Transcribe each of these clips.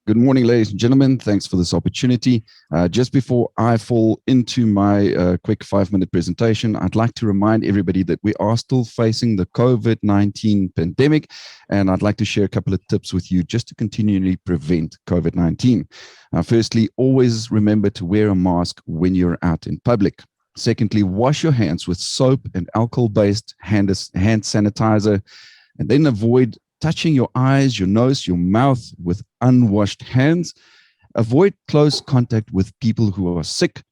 Good morning, ladies and gentlemen. Thanks for this opportunity. Just before I fall into my quick 5-minute presentation, I'd like to remind everybody that we are still facing the COVID-19 pandemic, and I'd like to share a couple of tips with you just to continually prevent COVID-19. Firstly, always remember to wear a mask when you're out in public. Secondly, wash your hands with soap and alcohol-based hand sanitizer, and then avoid touching your eyes, your nose, your mouth with unwashed hands. Avoid close contact with people who are sick.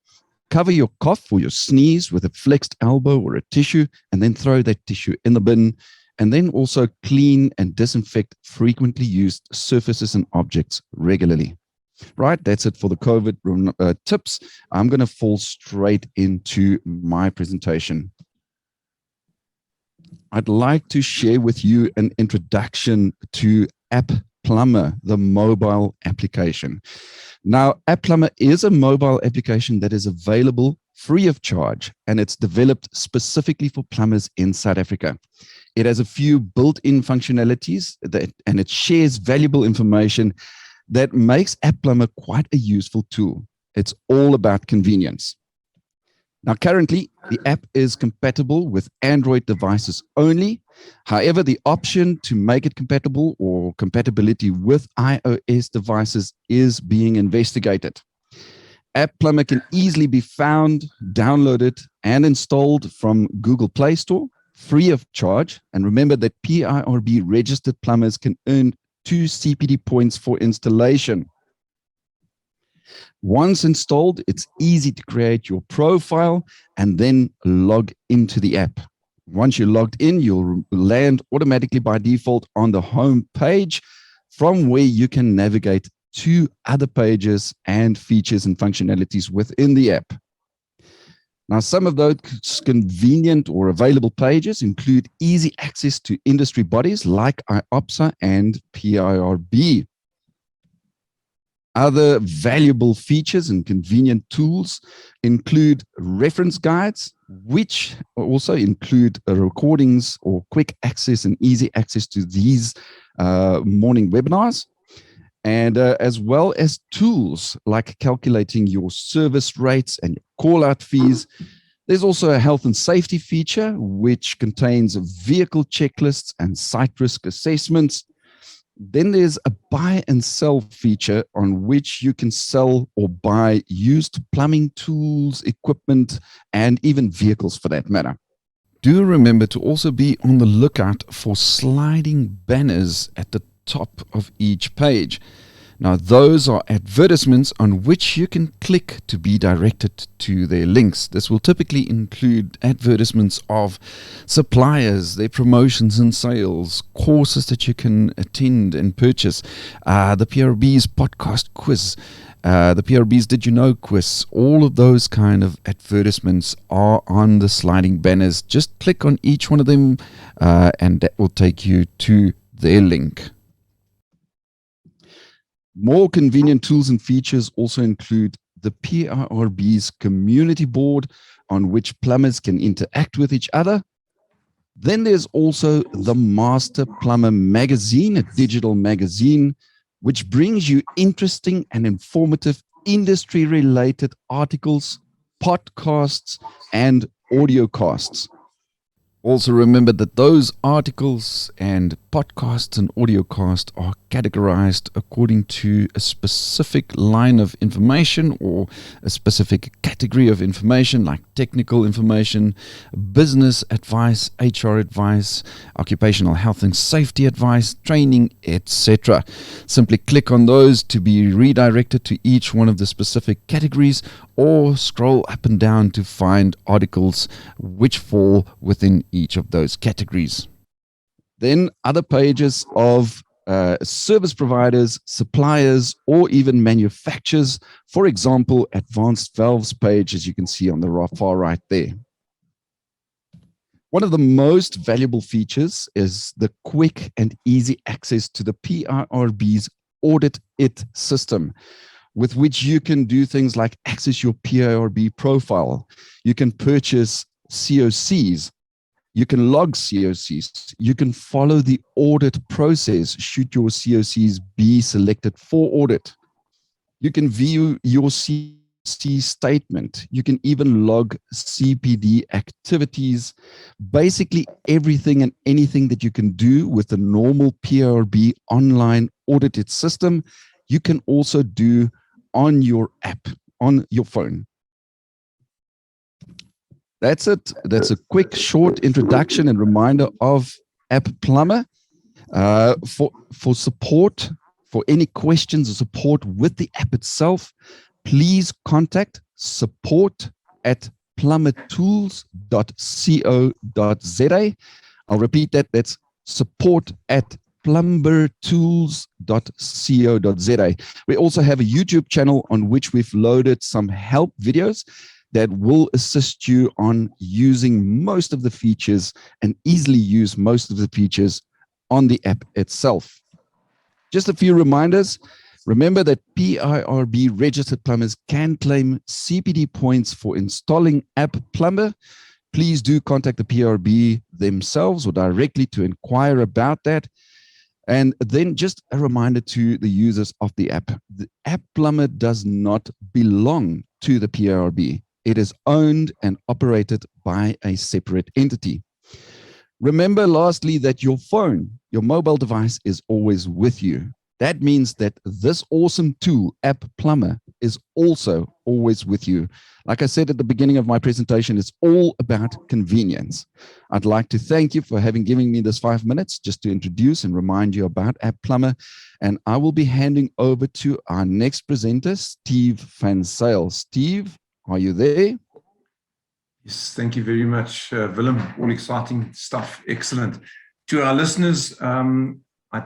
Cover your cough or your sneeze with a flexed elbow or a tissue, and then throw that tissue in the bin. And then also clean and disinfect frequently used surfaces and objects regularly. Right, that's it for the COVID tips. I'm going to fall straight into my presentation. I'd like to share with you an introduction to App Plumber, the mobile application. Now, App Plumber is a mobile application that is available free of charge, and it's developed specifically for plumbers in South Africa. It has a few built-in functionalities and it shares valuable information that makes App Plumber quite a useful tool. It's all about convenience. Now, currently, the app is compatible with Android devices only. However, the option to make it compatible or compatibility with iOS devices is being investigated. App Plumber can easily be found, downloaded, and installed from Google Play Store, free of charge. And remember that PIRB registered plumbers can earn 2 CPD points for installation. Once installed, it's easy to create your profile and then log into the app. Once you're logged in, you'll land automatically by default on the home page, from where you can navigate to other pages and features and functionalities within the app. Now, some of those convenient or available pages include easy access to industry bodies like IOPSA and PIRB. Other valuable features and convenient tools include reference guides, which also include recordings or quick access and easy access to these morning webinars, and as well as tools like calculating your service rates and call-out fees. There's also a health and safety feature, which contains vehicle checklists and site risk assessments. Then there's a buy and sell feature on which you can sell or buy used plumbing tools, equipment, and even vehicles for that matter. Do remember to also be on the lookout for sliding banners at the top of each page. Now, those are advertisements on which you can click to be directed to their links. This will typically include advertisements of suppliers, their promotions and sales, courses that you can attend and purchase, the PRB's podcast quiz, the PRB's Did You Know quiz. All of those kind of advertisements are on the sliding banners. Just click on each one of them and that will take you to their link. More convenient tools and features also include the PIRB's community board, on which plumbers can interact with each other. Then there's also the Master Plumber magazine, a digital magazine, which brings you interesting and informative industry-related articles, podcasts, and audiocasts. Also remember that those articles and podcasts and audiocasts are categorized according to a specific line of information or a specific category of information, like technical information, business advice, HR advice, occupational health and safety advice, training, etc. Simply click on those to be redirected to each one of the specific categories, or scroll up and down to find articles which fall within each of those categories. Then other pages of service providers, suppliers, or even manufacturers. For example, advanced valves page, as you can see on the far right there. One of the most valuable features is the quick and easy access to the PIRB's Audit It system, with which you can do things like access your PIRB profile. You can purchase COCs. You can log COCs. You can follow the audit process should your COCs be selected for audit. You can view your COC statement. You can even log CPD activities. Basically, everything and anything that you can do with the normal PRB online audited system, you can also do on your app, on your phone. That's it. That's a quick, short introduction and reminder of App Plumber. For support, for any questions or support with the app itself, please contact support@plumbertools.co.za. I'll repeat that. That's support@plumbertools.co.za. We also have a YouTube channel on which we've loaded some help videos that will assist you on using most of the features and easily use most of the features on the app itself. Just a few reminders. Remember that PIRB registered plumbers can claim CPD points for installing App Plumber. Please do contact the PIRB themselves or directly to inquire about that. And then just a reminder to the users of the app. The App Plumber does not belong to the PIRB. It is owned and operated by a separate entity. Remember, lastly, that your phone, your mobile device is always with you. That means that this awesome tool, App Plumber, is also always with you. Like I said at the beginning of my presentation, it's all about convenience. I'd like to thank you for having given me this 5 minutes just to introduce and remind you about App Plumber. And I will be handing over to our next presenter, Steve Van Zyl. Steve, are you there? Yes, thank you very much, Willem. All exciting stuff. Excellent. To our listeners, I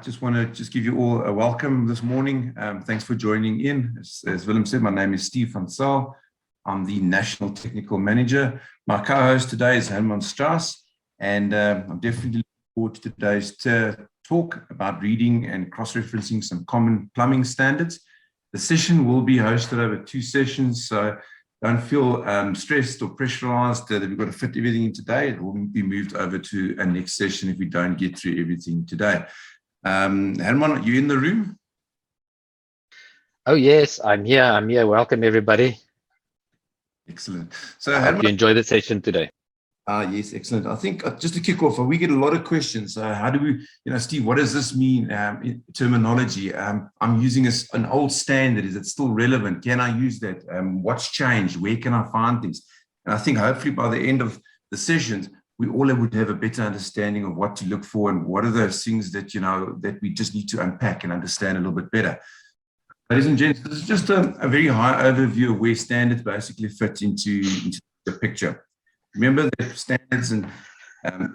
just want to give you all a welcome this morning. Thanks for joining in. As Willem said, my name is Steve Van Zyl. I'm the National Technical Manager. My co-host today is Herman Strauss, and I'm definitely looking forward to today's talk about reading and cross-referencing some common plumbing standards. The session will be hosted over 2 sessions, so don't feel stressed or pressurized that we've got to fit everything in today. It will be moved over to a next session if we don't get through everything today. Herman, are you in the room? Oh, yes, I'm here. I'm here. Welcome, everybody. Excellent. So, I hope you enjoy the session today. Yes, excellent. I think just to kick off, we get a lot of questions. How do we, Steve, what does this mean in terminology? I'm using an old standard. Is it still relevant? Can I use that? What's changed? Where can I find things? And I think hopefully by the end of the sessions, we all would have a better understanding of what to look for and what are those things that, that we just need to unpack and understand a little bit better. Ladies and gents, this is just a very high overview of where standards basically fit into the picture. Remember that standards and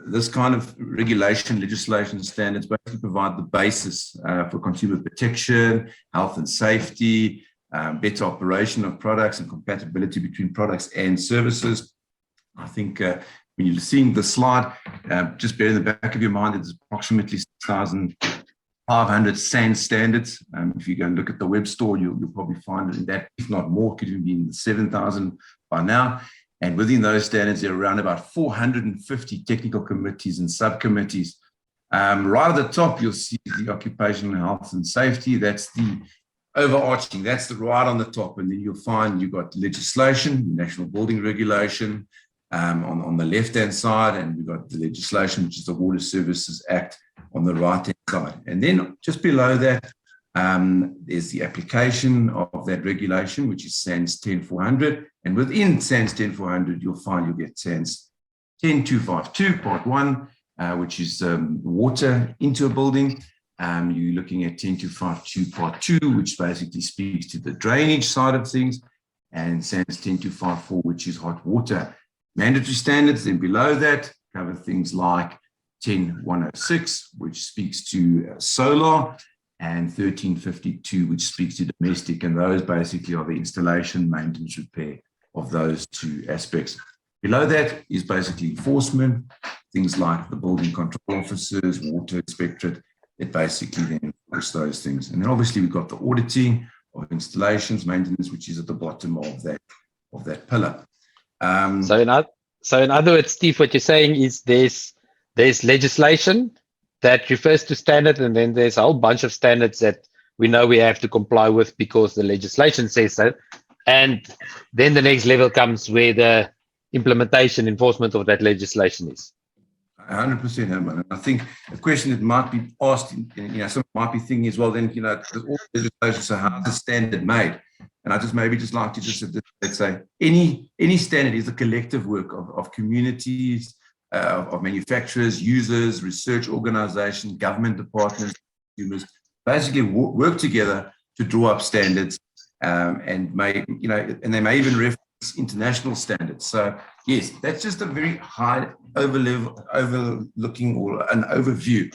this kind of regulation, legislation standards basically provide the basis for consumer protection, health and safety, better operation of products and compatibility between products and services. I think when you're seeing the slide, just bear in the back of your mind that there's approximately 6,500 SANS standards. If you go and look at the web store, you'll probably find it in that, if not more, could even be in the 7,000 by now. And within those standards, there are around about 450 technical committees and subcommittees. Right at the top, you'll see the occupational health and safety. That's the overarching, that's the right on the top. And then you'll find you've got legislation, National Building Regulation on the left-hand side, and we've got the legislation, which is the Water Services Act on the right-hand side. And then just below that, there's the application of that regulation, which is SANS 10400. And within SANS 10400, you'll get SANS 10252, part 1, which is water into a building. You're looking at 10252, part 2, which basically speaks to the drainage side of things, and SANS 10254, which is hot water. Mandatory standards, then below that, cover things like 10106, which speaks to solar, and 1352, which speaks to domestic, and those basically are the installation, maintenance, repair of those 2 aspects. Below that is basically enforcement, things like the building control officers, water inspectorate, that basically then enforce those things. And then obviously we've got the auditing of installations, maintenance, which is at the bottom of that pillar. So So in other words, Steve, what you're saying is there's legislation that refers to standard, and then there's a whole bunch of standards that we know we have to comply with because the legislation says so. And then the next level comes where the implementation, enforcement of that legislation is. 100%, Herman. And I think a question that might be asked, someone might be thinking as well, then, there's all legislation, so how's the standard made? And I just like to just let's say any standard is a collective work of communities, of manufacturers, users, research organizations, government departments, consumers, basically work together to draw up standards, and they may even reference international standards. So yes, that's just a very high overlooking or an overview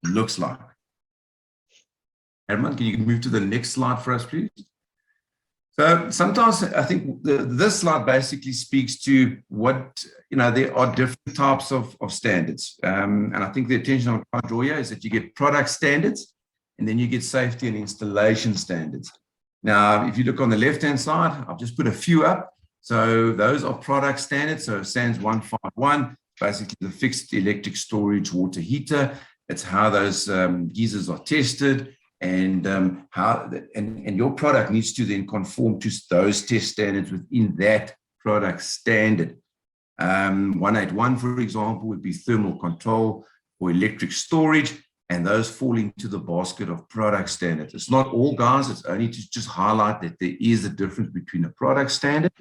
looks like. Herman, can you move to the next slide for us, please? So sometimes I think this slide basically speaks to what, there are different types of standards. And I think the attention I'm trying to draw here is that you get product standards, and then you get safety and installation standards. Now, if you look on the left-hand side, I've just put a few up. So those are product standards. So SANS 151, basically the fixed electric storage water heater. That's how those geysers are tested. And and your product needs to then conform to those test standards within that product standard. 181, for example, would be thermal control or electric storage, and those fall into the basket of product standards. It's not all, guys. It's only to just highlight that there is a difference between a product standard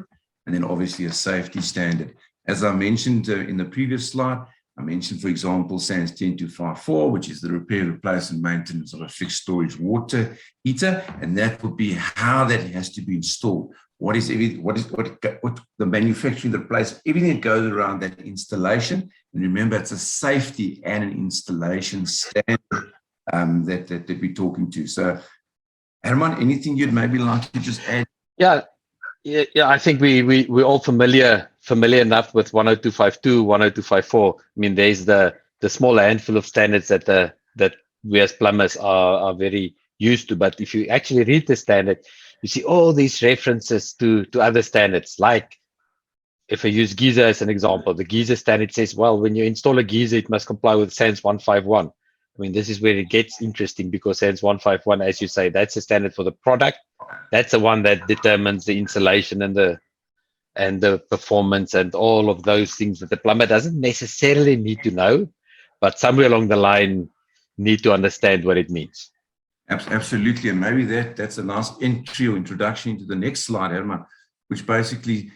and then obviously a safety standard. As I mentioned in the previous slide, I mentioned, for example, SANS 10254, which is the repair, replace, and maintenance of a fixed storage water heater, and that would be how that has to be installed. What the manufacturing, the place, everything that goes around that installation. And remember, it's a safety and an installation standard that we're talking to. So, Herman, anything you'd maybe like to just add? Yeah. I think we're all familiar enough with 10252, 10254. I mean, there's the small handful of standards that we as plumbers are very used to. But if you actually read the standard, you see all these references to other standards. Like, if I use geyser as an example, the geyser standard says, well, when you install a geyser, it must comply with SANS 151. I mean, this is where it gets interesting, because SANS 151, as you say, that's a standard for the product. That's the one that determines the insulation and the performance and all of those things that the plumber doesn't necessarily need to know, but somewhere along the line need to understand what it means. Absolutely. And maybe that's a nice entry or introduction into the next slide, Herman, which basically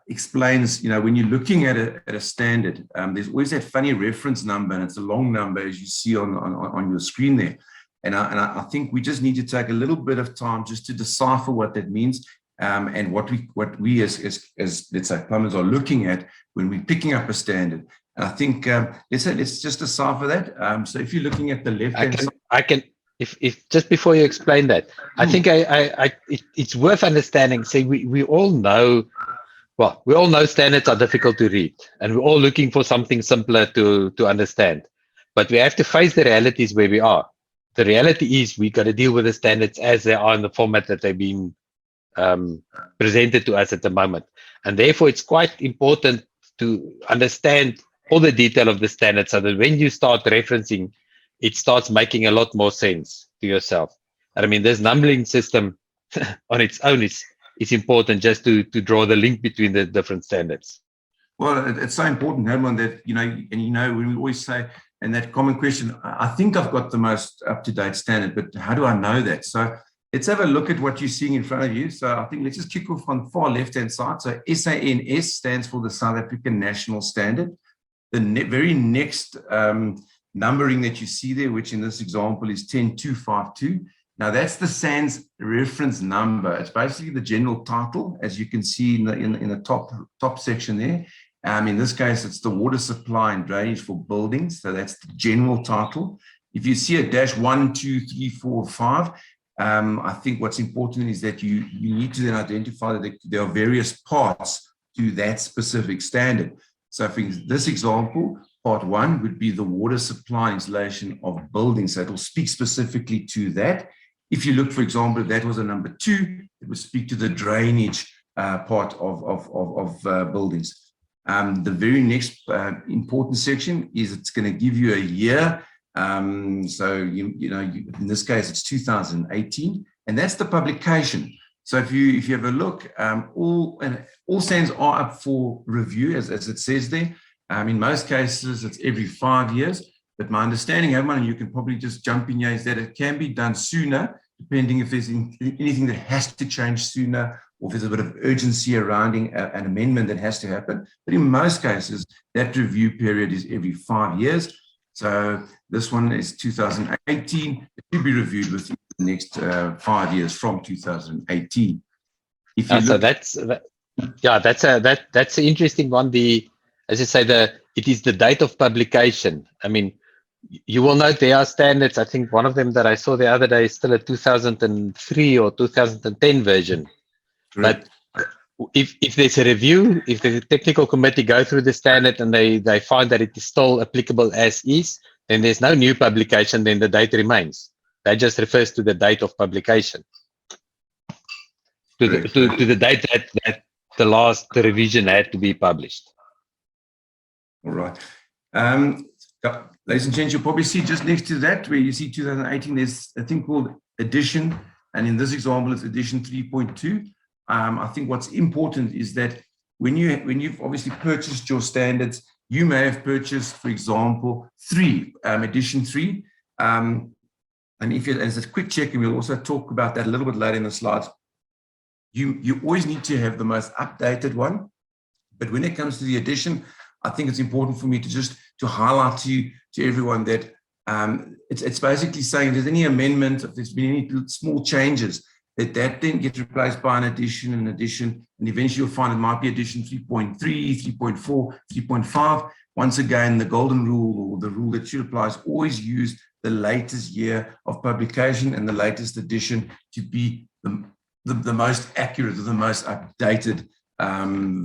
explains, when you're looking at a standard, there's always that funny reference number, and it's a long number, as you see on your screen there. And I think we just need to take a little bit of time just to decipher what that means, and what we as let's say plumbers are looking at when we're picking up a standard. And I think let's just decipher that. So if you're looking at the left hand side, I can if just before you explain that, I think it's worth understanding. See, we all know. Well, we all know standards are difficult to read, and we're all looking for something simpler to understand. But we have to face the realities where we are. The reality is we got to deal with the standards as they are in the format that they've been presented to us at the moment. And therefore, it's quite important to understand all the detail of the standard, so that when you start referencing, it starts making a lot more sense to yourself. And I mean, this numbering system on its own is important, just to draw the link between the different standards. Well, it's so important, Herman, that, when we always say, and that common question, I think I've got the most up-to-date standard, but how do I know that? So let's have a look at what you're seeing in front of you. So I think let's just kick off on the far left-hand side. So SANS stands for the South African National Standard. The very next numbering that you see there, which in this example is 10252. Now that's the SANS reference number. It's basically the general title, as you can see in the top section there. In this case, it's the water supply and drainage for buildings. So that's the general title. If you see a dash 1, 2, 3, 4, 5, I think what's important is that you need to then identify that there are various parts to that specific standard. So for this example, part 1 would be the water supply installation of buildings. So it will speak specifically to that. If you look, for example, if that was a number 2, it would speak to the drainage part of buildings. The very next important section is it's going to give you a year. So, in this case, it's 2018, and that's the publication. So if you have a look, all standards are up for review, as it says there. In most cases, it's every 5 years. But my understanding, Herman, and you can probably just jump in here, is that it can be done sooner, depending if there's anything that has to change sooner, or if there's a bit of urgency around an amendment that has to happen. But in most cases, that review period is every 5 years. So this one is 2018. It will be reviewed within the next 5 years from 2018. If you so that's an interesting one. As you say, it is the date of publication. I mean, you will note there are standards. I think one of them that I saw the other day is still a 2003 or 2010 version. Correct. But if there's a review, if the technical committee go through the standard and they find that it is still applicable as is, then there's no new publication, then the date remains. That just refers to the date of publication. To the date that the last revision had to be published. All right. Ladies and gents, you'll probably see just next to that, where you see 2018, there's a thing called edition. And in this example, it's edition 3.2. I think what's important is that when you've obviously purchased your standards, you may have purchased, for example, edition 3. And as a quick check, and we'll also talk about that a little bit later in the slides, you always need to have the most updated one. But when it comes to the edition, I think it's important for me to highlight to everyone that it's basically saying if there's any amendment, if there's been any small changes, that then gets replaced by an edition, and eventually you'll find it might be edition 3.3, 3.4, 3.5. Once again, the golden rule, or the rule that should apply, is always use the latest year of publication and the latest edition to be the most accurate or the most updated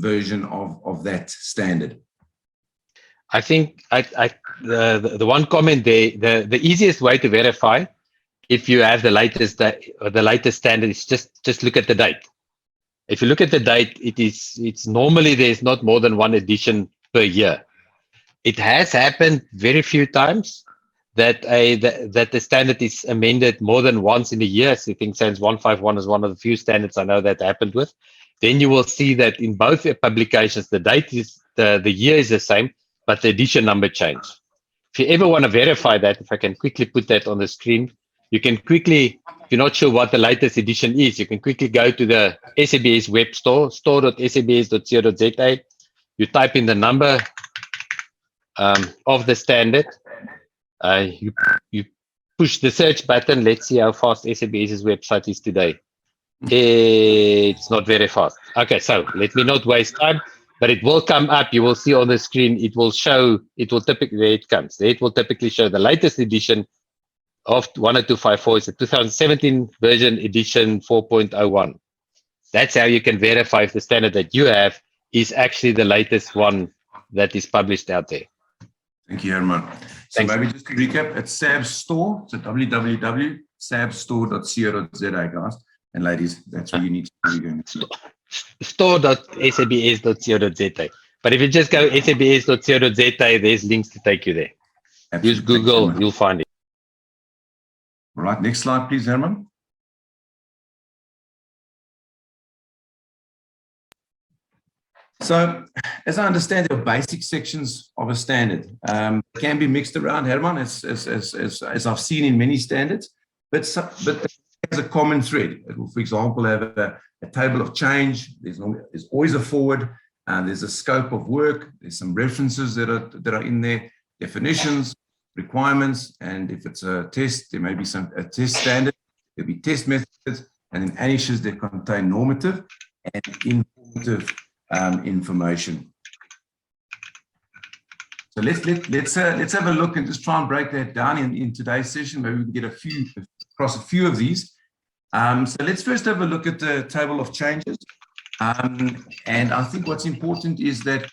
version of that standard. I think the one comment there, the easiest way to verify if you have the latest standard is just look at the date. If you look at the date, it's normally there's not more than one edition per year. It has happened very few times that the standard is amended more than once in a year. So I think SANS 151 is one of the few standards I know that happened with. Then you will see that in both publications, the date is the year is the same, but the edition number changed. If you ever want to verify that, if I can quickly put that on the screen, you can quickly, if you're not sure what the latest edition is, you can quickly go to the SABS web store, store.sabs.co.za. You type in the number of the standard. You push the search button. Let's see how fast SABS's website is today. It's not very fast. Okay, so let me not waste time, but it will come up. You will see on the screen, it will typically, there it comes. It will typically show the latest edition of 10254 is the 2017 version, edition 4.01. That's how you can verify if the standard that you have is actually the latest one that is published out there. Thank you, Herman. So maybe just to recap, it's SABS Store, so www.sabstore.co.za, guys and ladies. That's where you need to go. Store.sabs.co.za. But if you just go sabs.co.za, there's links to take you there. Absolutely. Use Google, you'll find it. All right, next slide, please, Herman. So, as I understand, there are basic sections of a standard. Can be mixed around, Herman, as I've seen in many standards, but it has a common thread. It will, for example, have a table of change. There's always a forward. There's a scope of work. There's some references that are in there, definitions, requirements, and if it's a test, there may be a test standard. There'll be test methods, and in annexes that contain normative and informative information. So let's have a look and just try and break that down in today's session. Maybe we can get across a few of these. So let's first have a look at the table of changes. And I think what's important is that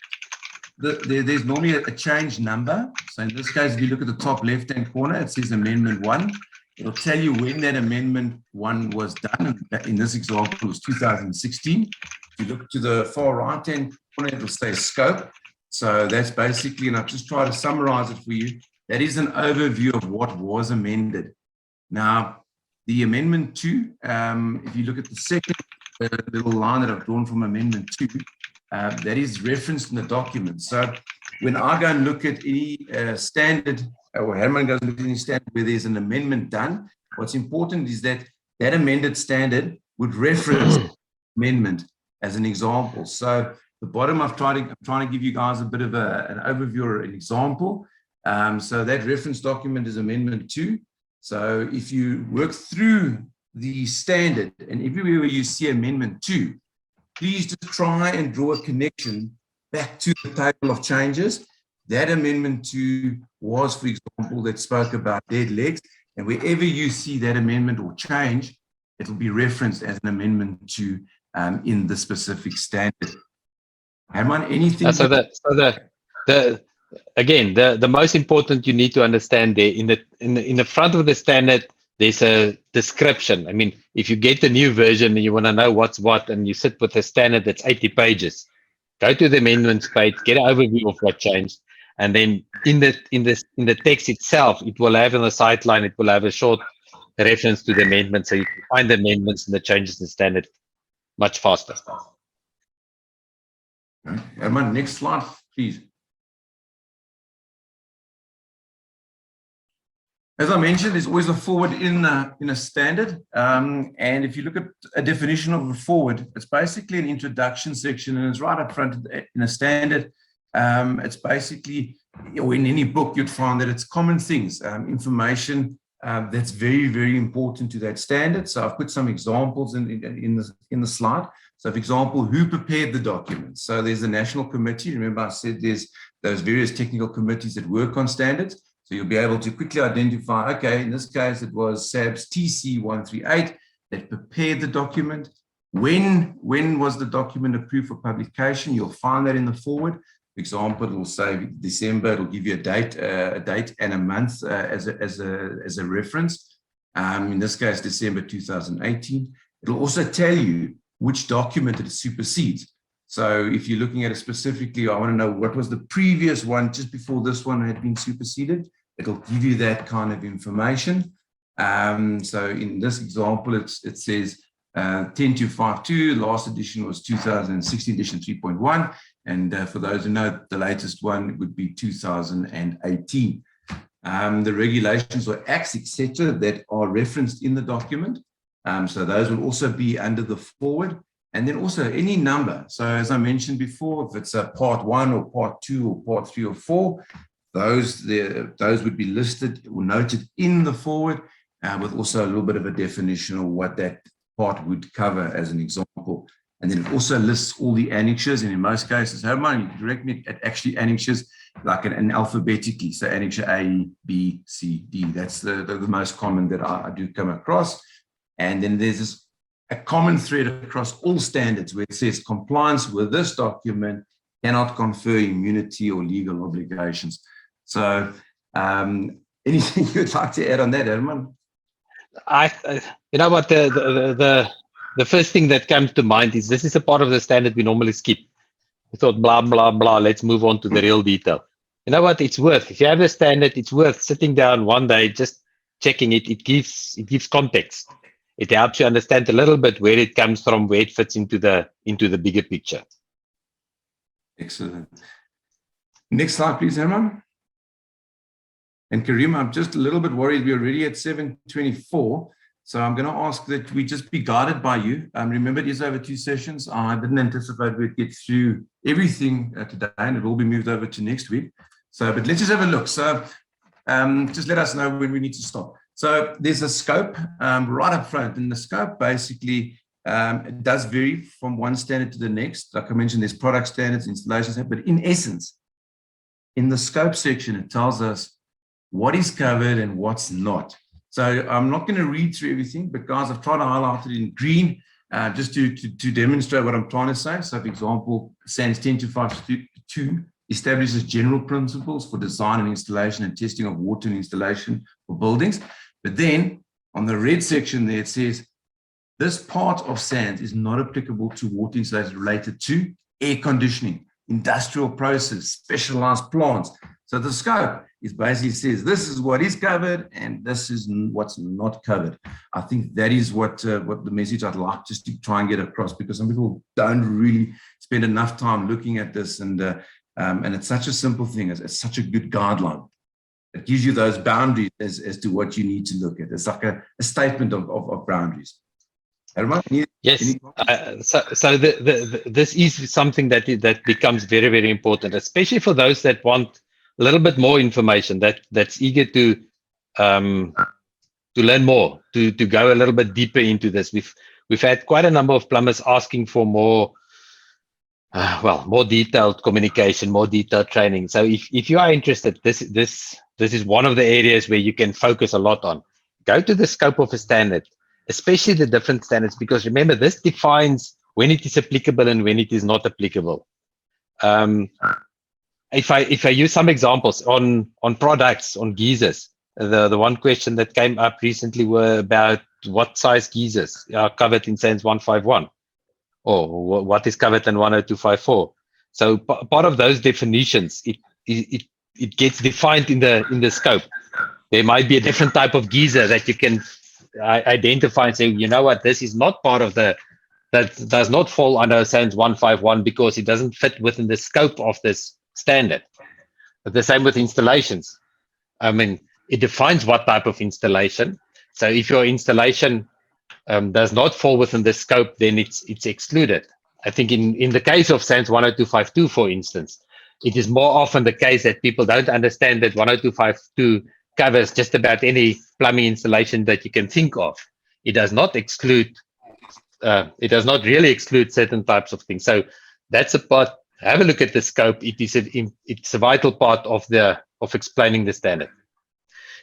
there's normally a change number. So in this case, if you look at the top left-hand corner, it says Amendment 1. It'll tell you when that Amendment 1 was done. In this example, it was 2016. If you look to the far right-hand corner, it'll say scope. So that's basically, and I've just tried to summarize it for you. That is an overview of what was amended. Now, the Amendment 2, if you look at the second little line that I've drawn from Amendment 2, that is referenced in the document. So when I go and look at any standard, or Herman goes and looks at any standard where there's an amendment done, what's important is that that amended standard would reference amendment as an example. So the bottom, I'm trying to give you guys a bit of an overview or an example. So that reference document is Amendment 2. So if you work through the standard and everywhere where you see Amendment 2, please just try and draw a connection back to the table of changes. That Amendment 2 was, for example, that spoke about dead legs. And wherever you see that amendment or change, it'll be referenced as an Amendment 2 in the specific standard. Herman, anything? Again, the most important you need to understand there in the front of the standard, there's a description. I mean, if you get the new version and you want to know what's what, and you sit with a standard that's 80 pages, go to the amendments page, get an overview of what changed, and then in the text itself, it will have on the sideline, it will have a short reference to the amendment, so you can find the amendments and the changes in the standard much faster. Herman, next slide, please. As I mentioned, there's always a forward in a standard. And if you look at a definition of a forward, it's basically an introduction section, and it's right up front in a standard. It's basically, or in any book, you'd find that it's common things, information that's very, very important to that standard. So I've put some examples in the slide. So, for example, who prepared the document? So there's a national committee. Remember, I said there's those various technical committees that work on standards. So you'll be able to quickly identify, okay, in this case, it was SABS TC 138 that prepared the document. When was the document approved for publication? You'll find that in the forward. For example, it will say December. It'll give you a date and a month as a reference. In this case, December 2018. It'll also tell you which document it supersedes. So if you're looking at it specifically, I want to know what was the previous one just before this one had been superseded. It'll give you that kind of information. So in this example, it says 10252, last edition was 2016 edition 3.1. And for those who know, the latest one would be 2018. The regulations or acts, etc., that are referenced in the document. So those will also be under the forward. And then also any number. So as I mentioned before, if it's a part 1 or part 2 or part 3 or 4, those would be listed or noted in the forward with also a little bit of a definition of what that part would cover as an example. And then it also lists all the annexures. And in most cases, Herman, you correct me, it actually annexures like an alphabetically. So annexure A, B, C, D. That's the most common that I do come across. And then there's a common thread across all standards where it says compliance with this document cannot confer immunity or legal obligations. So anything you'd like to add on that, Herman? You know what, the first thing that comes to mind is this is a part of the standard we normally skip. We thought blah, blah, blah, let's move on to the real detail. You know what, it's worth, if you have a standard, it's worth sitting down one day, just checking it. It gives context. It helps you understand a little bit where it comes from, where it fits into the bigger picture. Excellent. Next slide, please, Herman. And Karim, I'm just a little bit worried. We're already at 7:24. So I'm going to ask that we just be guided by you. Remember, it is over 2 sessions. I didn't anticipate we'd get through everything today, and it will be moved over to next week. So, but let's just have a look. So just let us know when we need to stop. So there's a scope right up front, and the scope basically it does vary from one standard to the next. Like I mentioned, there's product standards, installations, but in essence, in the scope section, it tells us what is covered and what's not. So I'm not going to read through everything, but guys, I've tried to highlight it in green just to demonstrate what I'm trying to say. So for example, SANS 10252 establishes general principles for design and installation and testing of water and installation for buildings. But then on the red section there, it says This part of SANS is not applicable to water installations related to air conditioning, industrial process, specialized plants. So the scope is basically says this is what is covered and this is what's not covered. I think that is what the message I'd like just to try and get across, because some people don't really spend enough time looking at this, and it's such a simple thing. It's such a good guideline. It gives you those boundaries as to what you need to look at. It's like a statement of boundaries. Yes. So this is something that becomes very, very important, especially for those that want a little bit more information, that's eager to learn more, to go a little bit deeper into this. We've had quite a number of plumbers asking for more, more detailed communication, more detailed training. So if you are interested, this is one of the areas where you can focus a lot on. Go to the scope of a standard, especially the different standards, because remember, this defines when it is applicable and when it is not applicable. If I use some examples on products, on geysers, the one question that came up recently were about what size geysers are covered in SANS 151, or what is covered in 10254. So part of those definitions, it gets defined in the scope. There might be a different type of geyser that you can identify and say, you know what, this is not part of that does not fall under SANS 151 because it doesn't fit within the scope of this standard. But the same with installations. I mean, it defines what type of installation. So if your installation does not fall within the scope, then it's excluded. I think in the case of SANS 10252, for instance, it is more often the case that people don't understand that 10252 covers just about any plumbing installation that you can think of. It does not exclude. It does not really exclude certain types of things. So that's a part. Have a look at the scope. It's a vital part of explaining the standard.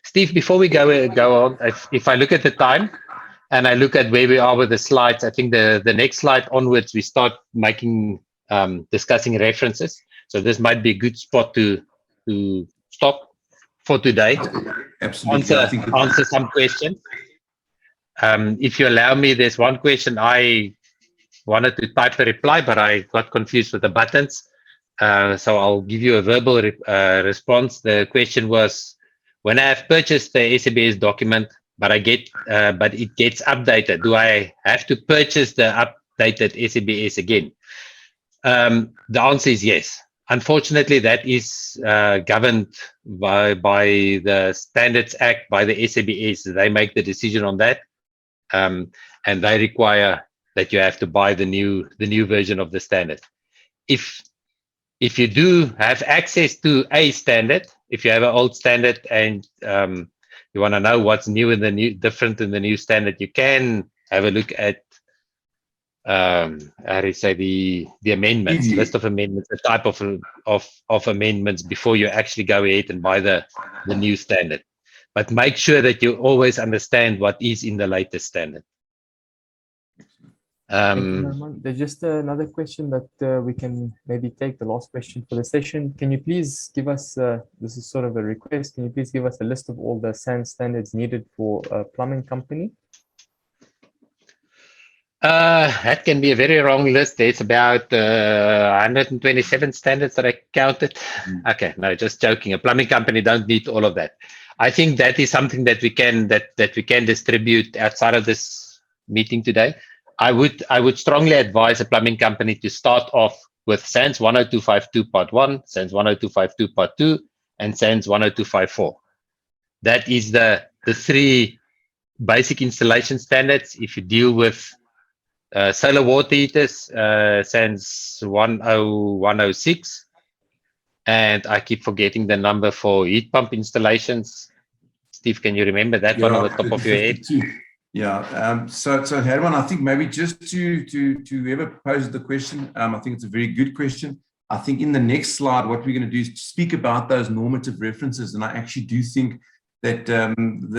Steve, before we go on, if I look at the time and I look at where we are with the slides, I think the next slide onwards we start discussing references. So this might be a good spot to stop for today. Absolutely. Answer some questions. If you allow me, there's one question I wanted to type a reply, but I got confused with the buttons. So I'll give you a verbal response. The question was, when I have purchased the SABS document, but it gets updated, do I have to purchase the updated SABS again? The answer is yes. Unfortunately, that is governed by the Standards Act, by the SABS. They make the decision on that, and they require that you have to buy the new version of the standard. If you do have access to a standard, if you have an old standard and you want to know what's new in the new, different in the new standard, you can have a look at how do you say the amendments, list of amendments, the type of amendments before you actually go ahead and buy the new standard. But make sure that you always understand what is in the latest standard. There's just another question that we can maybe take, the last question for the session. Can you please give us, this is sort of a request, can you please give us a list of all the SANS standards needed for a plumbing company? That can be a very long list. There's about 127 standards that I counted. Okay, no, just joking. A plumbing company don't need all of that. I think that is something that we can distribute outside of this meeting today. I would strongly advise a plumbing company to start off with SANS 10252 Part 1, SANS 10252 Part 2, and SANS 10254. That is the three basic installation standards. If you deal with solar water heaters, SANS 10106, and I keep forgetting the number for heat pump installations. Steve, can you remember that one on the top of your head? Yeah. So Herman, I think maybe just to whoever posed the question, I think it's a very good question. I think in the next slide, what we're going to do is speak about those normative references, and I actually do think that the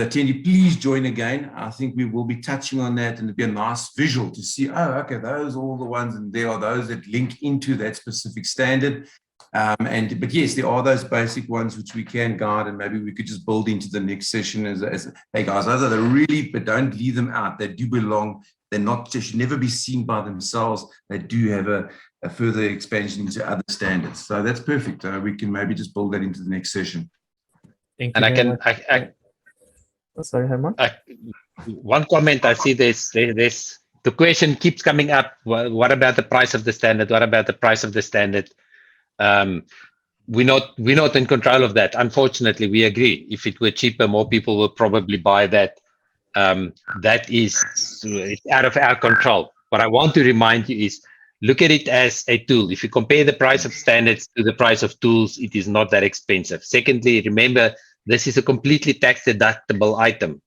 attendee, please join again. I think we will be touching on that, and it'll be a nice visual to see, oh, okay, those are all the ones, and there are those that link into that specific standard. But yes, there are those basic ones which we can guide, and maybe we could just build into the next session as hey guys, those are the really, but don't leave them out. They do belong. they should never be seen by themselves. They do have a further expansion into other standards. So that's perfect. We can maybe just build that into the next session. Thank And you I very can, much. Oh, sorry, Herman. one comment I see there's the question keeps coming up. What about the price of the standard? What about the price of the standard? We're not in control of that. Unfortunately, we agree. If it were cheaper, more people will probably buy that. That is out of our control. What I want to remind you is look at it as a tool. If you compare the price of standards to the price of tools, it is not that expensive. Secondly, remember, this is a completely tax deductible item.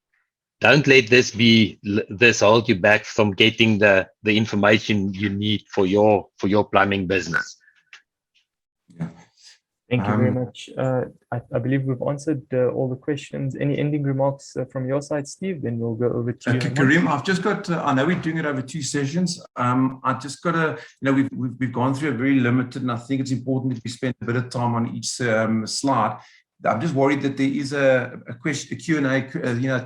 Don't let this hold you back from getting the information you need for your plumbing business. Yeah. Thank you very much. I believe we've answered all the questions. Any ending remarks from your side, Steve? Then we'll go over to you. Karim, I've just got. I know we're doing it over 2 sessions. I just got to. We've gone through a very limited, and I think it's important that we spend a bit of time on each slide. I'm just worried that there is a Q&A,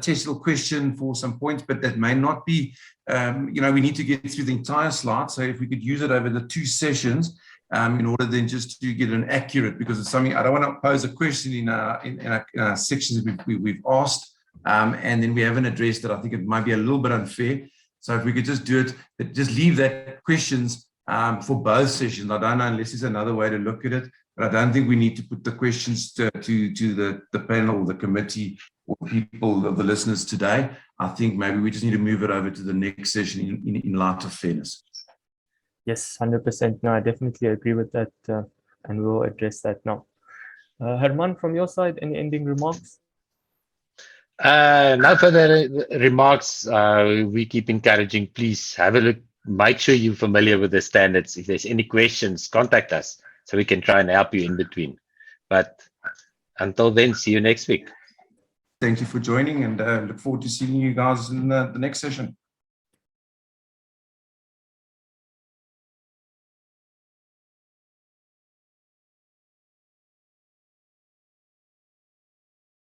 technical question for some points, but that may not be. We need to get through the entire slide. So if we could use it over the 2 sessions. In order then just to get an accurate, because it's something I don't want to pose a question in our sections we've asked, and then we haven't addressed it. I think it might be a little bit unfair. So if we could just do it, just leave that questions for both sessions. I don't know unless there's another way to look at it, but I don't think we need to put the questions to the panel, the committee, or people, the listeners today. I think maybe we just need to move it over to the next session in light of fairness. Yes, 100%. No, I definitely agree with that, and we'll address that now. Herman, from your side, any ending remarks? No further remarks. We keep encouraging. Please have a look. Make sure you're familiar with the standards. If there's any questions, contact us so we can try and help you in between. But until then, see you next week. Thank you for joining, and look forward to seeing you guys in the next session.